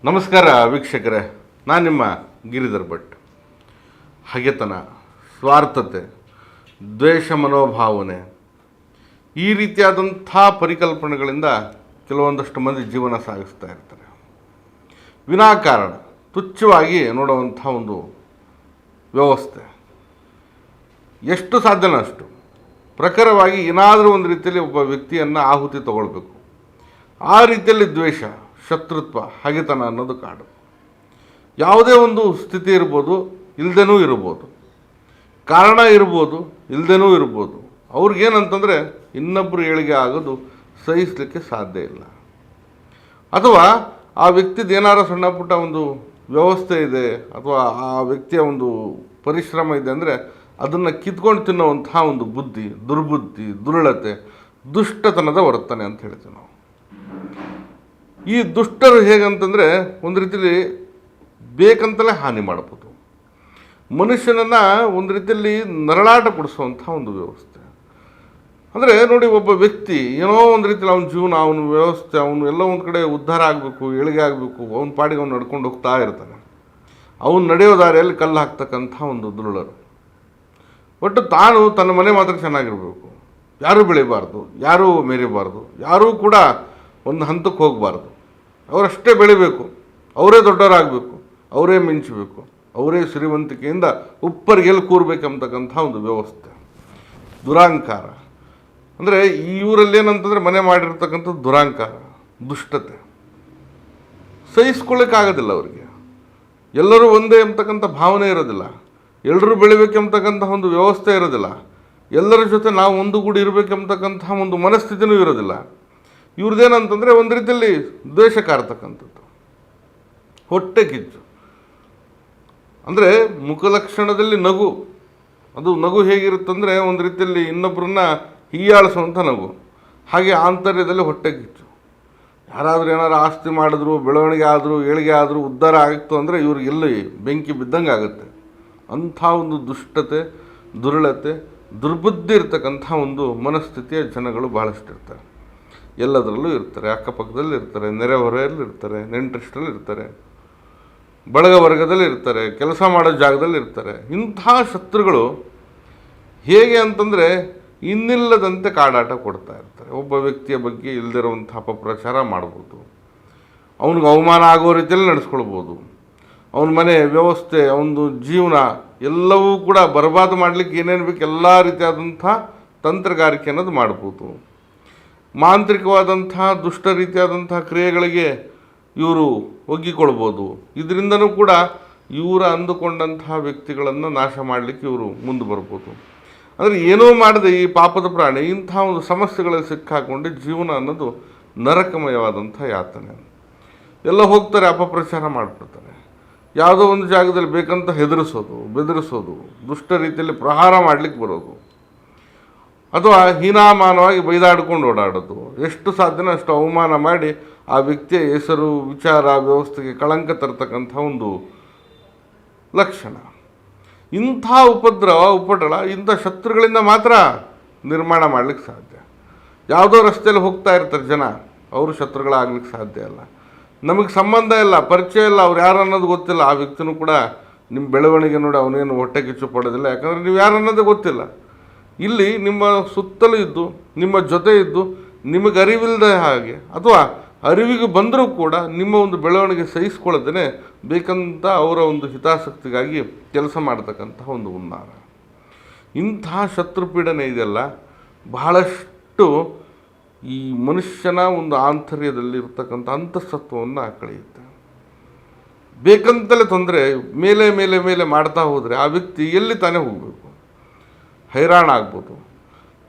ನಮಸ್ಕಾರ ವೀಕ್ಷಕರೇ, ನಾನು ನಿಮ್ಮ ಗಿರಿಧರ್ ಭಟ್. ಹಗೆತನ, ಸ್ವಾರ್ಥತೆ, ದ್ವೇಷ ಮನೋಭಾವನೆ ಈ ರೀತಿಯಾದಂಥ ಪರಿಕಲ್ಪನೆಗಳಿಂದ ಕೆಲವೊಂದಷ್ಟು ಮಂದಿ ಜೀವನ ಸಾಗಿಸ್ತಾ ಇರ್ತಾರೆ. ವಿನಾಕಾರಣ ತುಚ್ಛವಾಗಿ ನೋಡುವಂಥ ಒಂದು ವ್ಯವಸ್ಥೆ. ಎಷ್ಟು ಸಾಧ್ಯನೋ ಅಷ್ಟು ಪ್ರಖರವಾಗಿ ಏನಾದರೂ ಒಂದು ರೀತಿಯಲ್ಲಿ ಒಬ್ಬ ವ್ಯಕ್ತಿಯನ್ನು ಆಹುತಿ ತಗೊಳ್ಬೇಕು. ಆ ರೀತಿಯಲ್ಲಿ ದ್ವೇಷ, ಶತ್ರುತ್ವ, ಹಗೆತನ ಅನ್ನೋದು ಕಾಡು. ಯಾವುದೇ ಒಂದು ಸ್ಥಿತಿ ಇರ್ಬೋದು, ಇಲ್ಲದೇನೂ ಇರ್ಬೋದು, ಕಾರಣ ಇರ್ಬೋದು, ಇಲ್ಲದೇನೂ ಇರ್ಬೋದು. ಅವ್ರಿಗೇನಂತಂದರೆ ಇನ್ನೊಬ್ಬರು ಏಳಿಗೆ ಆಗೋದು ಸಹಿಸಲಿಕ್ಕೆ ಸಾಧ್ಯ ಇಲ್ಲ. ಅಥವಾ ಆ ವ್ಯಕ್ತಿದು ಏನಾರ ಸಣ್ಣ ಪುಟ್ಟ ಒಂದು ವ್ಯವಸ್ಥೆ ಇದೆ ಅಥವಾ ಆ ವ್ಯಕ್ತಿಯ ಒಂದು ಪರಿಶ್ರಮ ಇದೆ ಅಂದರೆ ಅದನ್ನು ಕಿತ್ಕೊಂಡು ತಿನ್ನುವಂತಹ ಒಂದು ಬುದ್ಧಿ, ದುರ್ಬುದ್ಧಿ, ದುರುಳತೆ, ದುಷ್ಟತನದ ವರ್ತನೆ ಅಂತ ಹೇಳ್ತೀವಿ ನಾವು. ಈ ದುಷ್ಟರು ಹೇಗಂತಂದರೆ ಒಂದು ರೀತಿಯಲ್ಲಿ ಬೇಕಂತಲೇ ಹಾನಿ ಮಾಡ್ಬೋದು. ಮನುಷ್ಯನನ್ನು ಒಂದು ರೀತಿಯಲ್ಲಿ ನರಳಾಟ ಕೊಡಿಸುವಂಥ ಒಂದು ವ್ಯವಸ್ಥೆ. ಅಂದರೆ ನೋಡಿ, ಒಬ್ಬ ವ್ಯಕ್ತಿ ಏನೋ ಒಂದು ರೀತಿಯಲ್ಲಿ ಅವನ ಜೀವನ, ಅವನ ವ್ಯವಸ್ಥೆ, ಅವನು ಎಲ್ಲ ಒಂದು ಕಡೆ ಉದ್ಧಾರ ಆಗಬೇಕು, ಏಳಿಗೆ ಆಗಬೇಕು, ಅವನ ಪಾಡಿಗೆ ಅವ್ನು ನಡ್ಕೊಂಡು ಹೋಗ್ತಾ ಇರ್ತಾನೆ. ಅವನು ನಡೆಯೋ ದಾರಿಯಲ್ಲಿ ಕಲ್ಲು ಹಾಕ್ತಕ್ಕಂಥ ಒಂದು ದುರುಳರು. ಒಟ್ಟು ತಾನು ತನ್ನ ಮನೆ ಮಾತ್ರ ಚೆನ್ನಾಗಿರಬೇಕು, ಯಾರೂ ಬೆಳಿಬಾರ್ದು, ಯಾರೂ ಮೆರಿಬಾರ್ದು, ಯಾರೂ ಕೂಡ ಒಂದು ಹಂತಕ್ಕೆ ಹೋಗಬಾರ್ದು, ಅವರಷ್ಟೇ ಬೆಳಿಬೇಕು, ಅವರೇ ದೊಡ್ಡವರಾಗಬೇಕು, ಅವರೇ ಮಿಂಚಬೇಕು, ಅವರೇ ಶ್ರೀಮಂತಿಕೆಯಿಂದ ಉಪ್ಪರಿಗೆಲ್ಲಿ ಕೂರಬೇಕಂತಕ್ಕಂಥ ಒಂದು ವ್ಯವಸ್ಥೆ. ದುರಾಂಕಾರ ಅಂದರೆ ಇವರಲ್ಲಿ ಏನಂತಂದರೆ ಮನೆ ಮಾಡಿರ್ತಕ್ಕಂಥದ್ದು ದುರಾಂಕಾರ, ದುಷ್ಟತೆ. ಸಹಿಸ್ಕೊಳ್ಳೋಕ್ಕಾಗೋದಿಲ್ಲ ಅವರಿಗೆ. ಎಲ್ಲರೂ ಒಂದೇ ಎಂಬತಕ್ಕಂಥ ಭಾವನೆ ಇರೋದಿಲ್ಲ, ಎಲ್ಲರೂ ಬೆಳಿಬೇಕೆಂಬತಕ್ಕಂಥ ಒಂದು ವ್ಯವಸ್ಥೆ ಇರೋದಿಲ್ಲ, ಎಲ್ಲರ ಜೊತೆ ನಾವು ಒಂದುಗೂಡಿ ಇರಬೇಕೆಂಬತಕ್ಕಂಥ ಒಂದು ಮನಸ್ಥಿತಿನೂ ಇರೋದಿಲ್ಲ. ಇವ್ರದ್ದೇನಂತಂದರೆ ಒಂದು ರೀತಿಯಲ್ಲಿ ದ್ವೇಷ ಕಾರ್ತಕ್ಕಂಥದ್ದು, ಹೊಟ್ಟೆ ಕಿಚ್ಚು. ಅಂದರೆ ಮುಖಲಕ್ಷಣದಲ್ಲಿ ನಗು, ಅದು ನಗು ಹೇಗಿರುತ್ತಂದರೆ ಒಂದು ರೀತಿಯಲ್ಲಿ ಇನ್ನೊಬ್ಬರನ್ನ ಹೀಯಾಳಿಸುವಂಥ ನಗು, ಹಾಗೆ ಆಂತರ್ಯದಲ್ಲಿ ಹೊಟ್ಟೆ ಕಿಚ್ಚು. ಯಾರಾದರೂ ಏನಾರು ಆಸ್ತಿ ಮಾಡಿದ್ರು, ಬೆಳವಣಿಗೆ ಆದರೂ, ಏಳಿಗೆ ಆದರೂ, ಉದ್ಧಾರ ಆಗಿತ್ತು ಅಂದರೆ ಇವ್ರಿಗೆಲ್ಲಿ ಬೆಂಕಿ ಬಿದ್ದಂಗೆ ಆಗುತ್ತೆ. ಅಂಥ ಒಂದು ದುಷ್ಟತೆ, ದುರುಳತೆ, ದುರ್ಬುದ್ಧಿ ಇರ್ತಕ್ಕಂಥ ಒಂದು ಮನಸ್ಥಿತಿಯ ಜನಗಳು ಭಾಳಷ್ಟು ಇರ್ತಾರೆ. ಎಲ್ಲದರಲ್ಲೂ ಇರ್ತಾರೆ, ಅಕ್ಕಪಕ್ಕದಲ್ಲಿ ಇರ್ತಾರೆ, ನೆರೆಹೊರೆಯಲ್ಲಿ ಇರ್ತಾರೆ, ನೆಂಟರಿಷ್ಟರಲ್ಲಿ ಇರ್ತಾರೆ, ಬಳಗ ವರ್ಗದಲ್ಲಿ ಇರ್ತಾರೆ, ಕೆಲಸ ಮಾಡೋ ಜಾಗದಲ್ಲಿ ಇರ್ತಾರೆ. ಇಂಥ ಶತ್ರುಗಳು ಹೇಗೆ ಅಂತಂದರೆ ಇನ್ನಿಲ್ಲದಂತೆ ಕಾಡಾಟ ಕೊಡ್ತಾ ಇರ್ತಾರೆ. ಒಬ್ಬ ವ್ಯಕ್ತಿಯ ಬಗ್ಗೆ ಇಲ್ಲದಿರುವಂಥ ಅಪಪ್ರಚಾರ ಮಾಡ್ಬೋದು, ಅವನಿಗೆ ಅವಮಾನ ಆಗೋ ರೀತಿಯಲ್ಲಿ ನಡೆಸ್ಕೊಳ್ಬೋದು, ಅವನ ಮನೆ ವ್ಯವಸ್ಥೆ, ಅವನದು ಜೀವನ ಎಲ್ಲವೂ ಕೂಡ ಬರಬಾದು ಮಾಡಲಿಕ್ಕೆ ಏನೇನು ಬೇಕು ಎಲ್ಲ ರೀತಿಯಾದಂಥ ತಂತ್ರಗಾರಿಕೆ ಅನ್ನೋದು ಮಾಡ್ಬೋದು. ಮಾಂತ್ರಿಕವಾದಂಥ ದುಷ್ಟ ರೀತಿಯಾದಂಥ ಕ್ರಿಯೆಗಳಿಗೆ ಇವರು ಒಗ್ಗಿಕೊಳ್ಬೋದು. ಇದರಿಂದನೂ ಕೂಡ ಇವರ ಅಂದುಕೊಂಡಂತಹ ವ್ಯಕ್ತಿಗಳನ್ನು ನಾಶ ಮಾಡಲಿಕ್ಕೆ ಇವರು ಮುಂದೆ ಬರ್ಬೋದು. ಅಂದರೆ ಏನೋ ಮಾಡದೆ ಈ ಪಾಪದ ಪ್ರಾಣಿ ಇಂಥ ಒಂದು ಸಮಸ್ಯೆಗಳಲ್ಲಿ ಸಿಕ್ಕಾಕೊಂಡು ಜೀವನ ಅನ್ನೋದು ನರಕಮಯವಾದಂಥ ಯಾತನೆ. ಎಲ್ಲ ಹೋಗ್ತಾರೆ, ಅಪಪ್ರಚಾರ ಮಾಡಿಬಿಡ್ತಾರೆ. ಯಾವುದೋ ಒಂದು ಜಾಗದಲ್ಲಿ ಬೇಕಂತ ಹೆದರಿಸೋದು, ಬೆದರಿಸೋದು, ದುಷ್ಟ ರೀತಿಯಲ್ಲಿ ಪ್ರಹಾರ ಮಾಡಲಿಕ್ಕೆ ಬರೋದು, ಅಥವಾ ಹೀನಾಮಾನವಾಗಿ ಬೈದಾಡ್ಕೊಂಡು ಓಡಾಡೋದು, ಎಷ್ಟು ಸಾಧ್ಯನೋ ಅಷ್ಟು ಅವಮಾನ ಮಾಡಿ ಆ ವ್ಯಕ್ತಿಯ ಹೆಸರು, ವಿಚಾರ, ವ್ಯವಸ್ಥೆಗೆ ಕಳಂಕ ತರ್ತಕ್ಕಂಥ ಒಂದು ಲಕ್ಷಣ. ಇಂಥ ಉಪದ್ರವ, ಉಪಟಳ ಇಂಥ ಶತ್ರುಗಳಿಂದ ಮಾತ್ರ ನಿರ್ಮಾಣ ಮಾಡಲಿಕ್ಕೆ ಸಾಧ್ಯ. ಯಾವುದೋ ರಸ್ತೆಯಲ್ಲಿ ಹೋಗ್ತಾ ಇರ್ತಾರೆ ಜನ, ಅವರು ಶತ್ರುಗಳಾಗ್ಲಿಕ್ಕೆ ಸಾಧ್ಯ ಇಲ್ಲ. ನಮಗೆ ಸಂಬಂಧ ಇಲ್ಲ, ಪರಿಚಯ ಇಲ್ಲ, ಅವ್ರು ಯಾರು ಅನ್ನೋದು ಗೊತ್ತಿಲ್ಲ. ಆ ವ್ಯಕ್ತಿನೂ ಕೂಡ ನಿಮ್ಮ ಬೆಳವಣಿಗೆ ನೋಡಿ ಅವನೇನು ಹೊಟ್ಟೆ ಕಿಚ್ಚು ಪಡೋದಿಲ್ಲ, ಯಾಕಂದರೆ ನೀವು ಯಾರು ಅನ್ನೋದೇ ಗೊತ್ತಿಲ್ಲ. ಇಲ್ಲಿ ನಿಮ್ಮ ಸುತ್ತಲೂ ಇದ್ದು, ನಿಮ್ಮ ಜೊತೆ ಇದ್ದು, ನಿಮಗೆ ಅರಿವಿಲ್ಲದ ಹಾಗೆ ಅಥವಾ ಅರಿವಿಗೆ ಬಂದರೂ ಕೂಡ ನಿಮ್ಮ ಒಂದು ಬೆಳವಣಿಗೆ ಸಹಿಸ್ಕೊಳ್ಳೋದೇ ಬೇಕಂತ ಅವರ ಒಂದು ಹಿತಾಸಕ್ತಿಗಾಗಿ ಕೆಲಸ ಮಾಡ್ತಕ್ಕಂಥ ಒಂದು ಹುನ್ನಾರ. ಇಂತಹ ಶತ್ರುಪೀಡನೆ ಇದೆಯಲ್ಲ ಬಹಳಷ್ಟು ಈ ಮನುಷ್ಯನ ಒಂದು ಆಂತರ್ಯದಲ್ಲಿ ಇರ್ತಕ್ಕಂಥ ಅಂತಃಸತ್ವವನ್ನು ಕಳೆಯುತ್ತೆ. ಬೇಕಂತಲೇ ತೊಂದರೆ ಮೇಲೆ ಮೇಲೆ ಮೇಲೆ ಮಾಡ್ತಾ ಹೋದರೆ ಆ ವ್ಯಕ್ತಿ ಎಲ್ಲಿ ತಾನೇ ಹೋಗಬೇಕು, ಹೈರಾಣ ಆಗ್ಬೋದು.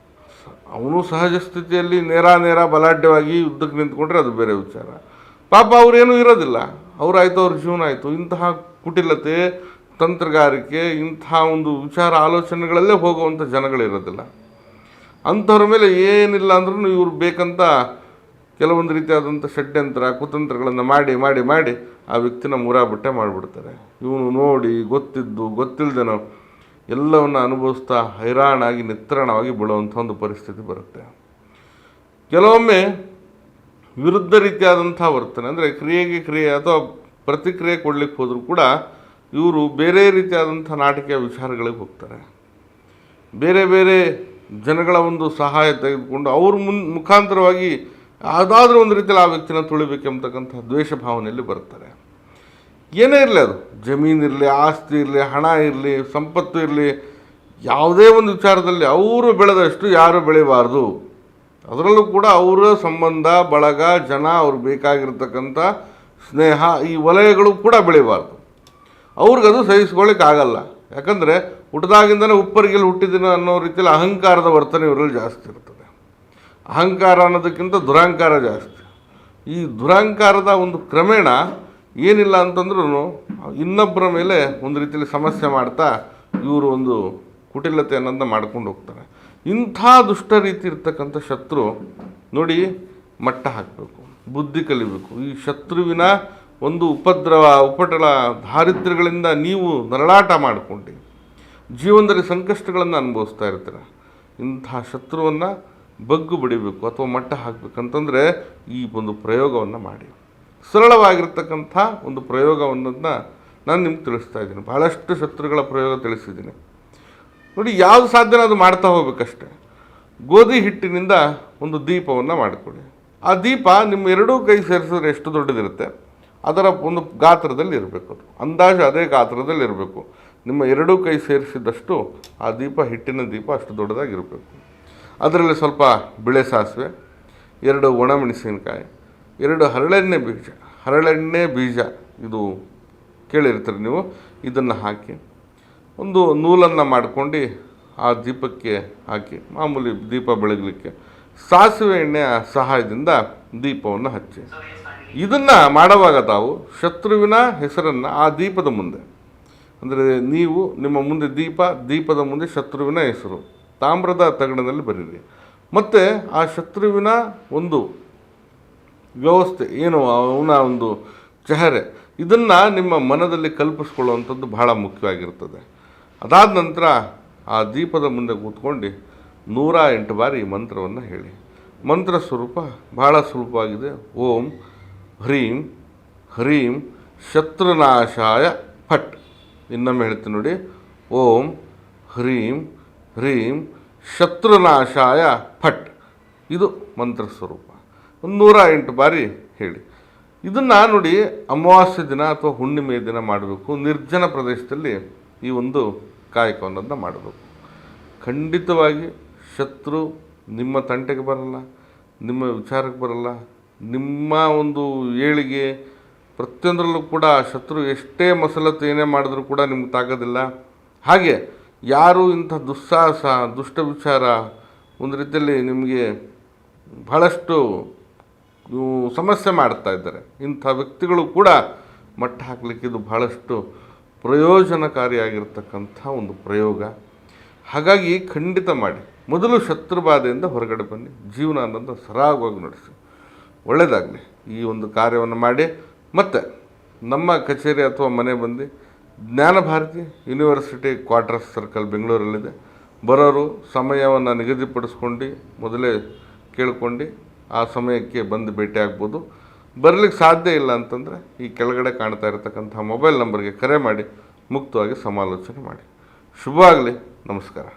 ಅವನು ಸಹಜ ಸ್ಥಿತಿಯಲ್ಲಿ ನೇರ ಬಲಾಢ್ಯವಾಗಿ ಯುದ್ಧಕ್ಕೆ ನಿಂತ್ಕೊಂಡ್ರೆ ಅದು ಬೇರೆ ವಿಚಾರ. ಪಾಪ ಅವರೇನೂ ಇರೋದಿಲ್ಲ, ಅವರಾಯಿತು, ಅವ್ರ ಜೀವನ ಆಯಿತು. ಇಂತಹ ಕುಟಿಲತೆ, ತಂತ್ರಗಾರಿಕೆ, ಇಂಥ ಒಂದು ವಿಚಾರ ಆಲೋಚನೆಗಳಲ್ಲೇ ಹೋಗುವಂಥ ಜನಗಳಿರೋದಿಲ್ಲ. ಅಂಥವ್ರ ಮೇಲೆ ಏನಿಲ್ಲ ಅಂದ್ರೂ ಇವ್ರು ಬೇಕಂತ ಕೆಲವೊಂದು ರೀತಿಯಾದಂಥ ಷಡ್ಯಂತ್ರ, ಕುತಂತ್ರಗಳನ್ನು ಮಾಡಿ ಮಾಡಿ ಮಾಡಿ ಆ ವ್ಯಕ್ತಿನ ಮುರಾಬಟ್ಟೆ ಮಾಡಿಬಿಡ್ತಾರೆ. ಇವನು ನೋಡಿ ಗೊತ್ತಿದ್ದು ಗೊತ್ತಿಲ್ಲದೇನೋ ಎಲ್ಲವನ್ನು ಅನುಭವಿಸ್ತಾ ಹೈರಾಣಾಗಿ ನಿತ್ರಾಣವಾಗಿ ಬೀಳುವಂಥ ಒಂದು ಪರಿಸ್ಥಿತಿ ಬರುತ್ತೆ. ಕೆಲವೊಮ್ಮೆ ವಿರುದ್ಧ ರೀತಿಯಾದಂಥ ವರ್ತನೆ, ಅಂದರೆ ಕ್ರಿಯೆಗೆ ಕ್ರಿಯೆ ಅಥವಾ ಪ್ರತಿಕ್ರಿಯೆ ಕೊಡಲಿಕ್ಕೆ ಹೋದರೂ ಕೂಡ ಇವರು ಬೇರೆ ರೀತಿಯಾದಂಥ ನಾಟಕೀಯ ವಿಚಾರಗಳಿಗೆ ಹೋಗ್ತಾರೆ. ಬೇರೆ ಬೇರೆ ಜನಗಳ ಒಂದು ಸಹಾಯ ತೆಗೆದುಕೊಂಡು ಅವ್ರ ಮುಖಾಂತರವಾಗಿ ಯಾವುದಾದ್ರೂ ಒಂದು ರೀತಿಯಲ್ಲಿ ಆ ವ್ಯಕ್ತಿನ ತುಳಿಬೇಕೆಂಬತಕ್ಕಂಥ ದ್ವೇಷ ಭಾವನೆಯಲ್ಲಿ ಬರ್ತಾರೆ. ಏನೇ ಇರಲಿ, ಅದು ಜಮೀನಿರಲಿ, ಆಸ್ತಿ ಇರಲಿ, ಹಣ ಇರಲಿ, ಸಂಪತ್ತು ಇರಲಿ, ಯಾವುದೇ ಒಂದು ವಿಚಾರದಲ್ಲಿ ಅವರು ಬೆಳೆದಷ್ಟು ಯಾರು ಬೆಳೆಯಬಾರ್ದು. ಅದರಲ್ಲೂ ಕೂಡ ಅವರ ಸಂಬಂಧ, ಬಳಗ, ಜನ, ಅವ್ರಿಗೆ ಬೇಕಾಗಿರ್ತಕ್ಕಂಥ ಸ್ನೇಹ, ಈ ವಲಯಗಳು ಕೂಡ ಬೆಳೆಯಬಾರ್ದು. ಅವ್ರಿಗದು ಸಹಿಸ್ಕೊಳ್ಳಿಕ್ಕೆ ಆಗಲ್ಲ. ಯಾಕಂದರೆ ಹುಟ್ಟಿದಾಗಿಂದನೇ ಉಪ್ಪರಿಗೆಲ್ಲಿ ಹುಟ್ಟಿದಿನ ಅನ್ನೋ ರೀತಿಯಲ್ಲಿ ಅಹಂಕಾರದ ವರ್ತನೆ ಇವರಲ್ಲಿ ಜಾಸ್ತಿ ಇರ್ತದೆ. ಅಹಂಕಾರ ಅನ್ನೋದಕ್ಕಿಂತ ದುರಹಂಕಾರ ಜಾಸ್ತಿ. ಈ ದುರಹಂಕಾರದ ಒಂದು ಕ್ರಮೇಣ ಏನಿಲ್ಲ ಅಂತಂದ್ರೂ ಇನ್ನೊಬ್ಬರ ಮೇಲೆ ಒಂದು ರೀತಿಯಲ್ಲಿ ಸಮಸ್ಯೆ ಮಾಡ್ತಾ ಇವರು ಒಂದು ಕುಟಿಲತೆ ಅನ್ನೋದನ್ನ ಮಾಡ್ಕೊಂಡು ಹೋಗ್ತಾರೆ. ಇಂಥ ದುಷ್ಟ ರೀತಿ ಇರ್ತಕ್ಕಂಥ ಶತ್ರು ನೋಡಿ ಮಟ್ಟ ಹಾಕಬೇಕು, ಬುದ್ಧಿ ಕಲಿಬೇಕು. ಈ ಶತ್ರುವಿನ ಒಂದು ಉಪಟಳ ದಾರಿದ್ರ್ಯಗಳಿಂದ ನೀವು ನರಳಾಟ ಮಾಡಿಕೊಂಡು ಜೀವನದಲ್ಲಿ ಸಂಕಷ್ಟಗಳನ್ನು ಅನುಭವಿಸ್ತಾ ಇರ್ತೀರ. ಇಂಥ ಶತ್ರುವನ್ನು ಬಗ್ಗು ಬಡಿಬೇಕು ಅಥವಾ ಮಟ್ಟ ಹಾಕಬೇಕಂತಂದರೆ ಈ ಒಂದು ಪ್ರಯೋಗವನ್ನು ಮಾಡಿ. ಸರಳವಾಗಿರ್ತಕ್ಕಂಥ ಒಂದು ಪ್ರಯೋಗವನ್ನು ನಾನು ನಿಮ್ಗೆ ತಿಳಿಸ್ತಾ ಇದ್ದೀನಿ. ಭಾಳಷ್ಟು ಶತ್ರುಗಳ ಪ್ರಯೋಗ ತಿಳಿಸಿದ್ದೀನಿ ನೋಡಿ. ಯಾವುದು ಸಾಧ್ಯನೋ ಅದು ಮಾಡ್ತಾ ಹೋಗ್ಬೇಕಷ್ಟೆ. ಗೋಧಿ ಹಿಟ್ಟಿನಿಂದ ಒಂದು ದೀಪವನ್ನು ಮಾಡಿಕೊಡಿ. ಆ ದೀಪ ನಿಮ್ಮ ಎರಡೂ ಕೈ ಸೇರಿಸಿದ್ರೆ ಎಷ್ಟು ದೊಡ್ಡದಿರುತ್ತೆ ಅದರ ಒಂದು ಗಾತ್ರದಲ್ಲಿ ಇರಬೇಕು. ಅದು ಅಂದಾಜು ಅದೇ ಗಾತ್ರದಲ್ಲಿ ಇರಬೇಕು. ನಿಮ್ಮ ಎರಡೂ ಕೈ ಸೇರಿಸಿದಷ್ಟು ಆ ದೀಪ, ಹಿಟ್ಟಿನ ದೀಪ ಅಷ್ಟು ದೊಡ್ಡದಾಗಿರಬೇಕು. ಅದರಲ್ಲಿ ಸ್ವಲ್ಪ ಬಿಳೆ ಸಾಸಿವೆ, 2 ಒಣಮೆಣಸಿನಕಾಯಿ, 2 ಹರಳೆಣ್ಣೆ ಬೀಜ ಇದು ಕೇಳಿರ್ತೀರಿ ನೀವು. ಇದನ್ನು ಹಾಕಿ ಒಂದು ನೂಲನ್ನು ಮಾಡ್ಕೊಂಡು ಆ ದೀಪಕ್ಕೆ ಹಾಕಿ ಮಾಮೂಲಿ ದೀಪ ಬೆಳಗಲಿಕ್ಕೆ ಸಾಸಿವೆ ಎಣ್ಣೆಯ ಸಹಾಯದಿಂದ ದೀಪವನ್ನು ಹಚ್ಚಿ. ಇದನ್ನು ಮಾಡುವಾಗ ತಾವು ಶತ್ರುವಿನ ಹೆಸರನ್ನು ಆ ದೀಪದ ಮುಂದೆ, ಅಂದರೆ ನೀವು ನಿಮ್ಮ ಮುಂದೆ ದೀಪದ ಮುಂದೆ ಶತ್ರುವಿನ ಹೆಸರು ತಾಮ್ರದ ತಗಡಿನಲ್ಲಿ ಬರೀರಿ. ಮತ್ತು ಆ ಶತ್ರುವಿನ ಒಂದು ವ್ಯವಸ್ಥೆ ಏನು, ಅವನ ಒಂದು ಚೆಹರೆ, ಇದನ್ನು ನಿಮ್ಮ ಮನದಲ್ಲಿ ಕಲ್ಪಿಸ್ಕೊಳ್ಳುವಂಥದ್ದು ಬಹಳ ಮುಖ್ಯವಾಗಿರ್ತದೆ. ಅದಾದ ನಂತರ ಆ ದೀಪದ ಮುಂದೆ ಕೂತ್ಕೊಂಡು 108 ಬಾರಿ ಈ ಮಂತ್ರವನ್ನು ಹೇಳಿ. ಮಂತ್ರ ಸ್ವರೂಪ ಬಹಳ ಸುಲಭವಾಗಿದೆ. ಓಂ ಹ್ರೀಂ ಹ್ರೀಂ ಶತ್ರುನಾಶಾಯ ಫಟ್. ಇನ್ನೊಮ್ಮೆ ಹೇಳ್ತೀನಿ ನೋಡಿ. ಓಂ ಹ್ರೀಂ ಹ್ರೀಂ ಶತ್ರುನಾಶಾಯ ಫಟ್. ಇದು ಮಂತ್ರ ಸ್ವರೂಪ. 108 ಬಾರಿ ಹೇಳಿ. ಇದನ್ನು ನೋಡಿ ಅಮಾವಾಸ್ಯೆ ದಿನ ಅಥವಾ ಹುಣ್ಣಿಮೆಯ ದಿನ ಮಾಡಬೇಕು. ನಿರ್ಜನ ಪ್ರದೇಶದಲ್ಲಿ ಈ ಒಂದು ಕಾಯಕವನ್ನು ಮಾಡಬೇಕು. ಖಂಡಿತವಾಗಿ ಶತ್ರು ನಿಮ್ಮ ತಂಟೆಗೆ ಬರಲ್ಲ, ನಿಮ್ಮ ವಿಚಾರಕ್ಕೆ ಬರಲ್ಲ. ನಿಮ್ಮ ಒಂದು ಏಳಿಗೆ ಪ್ರತಿಯೊಂದರಲ್ಲೂ ಕೂಡ ಶತ್ರು ಎಷ್ಟೇ ಮಸಲತ್ತು ಏನೇ ಮಾಡಿದ್ರೂ ಕೂಡ ನಿಮ್ಗೆ ತಾಗೋದಿಲ್ಲ. ಹಾಗೆ ಯಾರು ಇಂಥ ದುಸ್ಸಾಹಸ, ದುಷ್ಟ ವಿಚಾರ ಒಂದು ರೀತಿಯಲ್ಲಿ ನಿಮಗೆ ಬಹಳಷ್ಟು ಸಮಸ್ಯೆ ಮಾಡ್ತಾ ಇದ್ದಾರೆ, ಇಂಥ ವ್ಯಕ್ತಿಗಳು ಕೂಡ ಮಟ್ಟ ಹಾಕಲಿಕ್ಕೆ ಇದು ಬಹಳಷ್ಟು ಪ್ರಯೋಜನಕಾರಿಯಾಗಿರ್ತಕ್ಕಂಥ ಒಂದು ಪ್ರಯೋಗ. ಹಾಗಾಗಿ ಖಂಡಿತ ಮಾಡಿ. ಮೊದಲು ಶತ್ರುಬಾಧೆಯಿಂದ ಹೊರಗಡೆ ಬನ್ನಿ, ಜೀವನ ಅನ್ನೋದು ಸರಾಗವಾಗಿ ನಡೆಸಿ. ಒಳ್ಳೆಯದಾಗಲಿ. ಈ ಒಂದು ಕಾರ್ಯವನ್ನು ಮಾಡಿ ಮತ್ತು ನಮ್ಮ ಕಚೇರಿ ಅಥವಾ ಮನೆ ಬಂದು ಜ್ಞಾನಭಾರತಿ ಯೂನಿವರ್ಸಿಟಿ ಕ್ವಾರ್ಟರ್ಸ್ ಸರ್ಕಲ್ ಬೆಂಗಳೂರಲ್ಲಿದೆ. ಬರೋರು ಸಮಯವನ್ನು ನಿಗದಿಪಡಿಸ್ಕೊಂಡು ಮೊದಲೇ ಕೇಳ್ಕೊಂಡು ಆ ಸಮಯಕ್ಕೆ ಬಂದು ಭೇಟಿ ಆಗ್ಬೋದು. ಬರಲಿಕ್ಕೆ ಸಾಧ್ಯ ಇಲ್ಲ ಅಂತಂದರೆ ಈ ಕೆಳಗಡೆ ಕಾಣ್ತಾ ಇರತಕ್ಕಂಥ ಮೊಬೈಲ್ ನಂಬರ್ಗೆ ಕರೆ ಮಾಡಿ ಮುಕ್ತವಾಗಿ ಸಮಾಲೋಚನೆ ಮಾಡಿ. ಶುಭವಾಗಲಿ. ನಮಸ್ಕಾರ.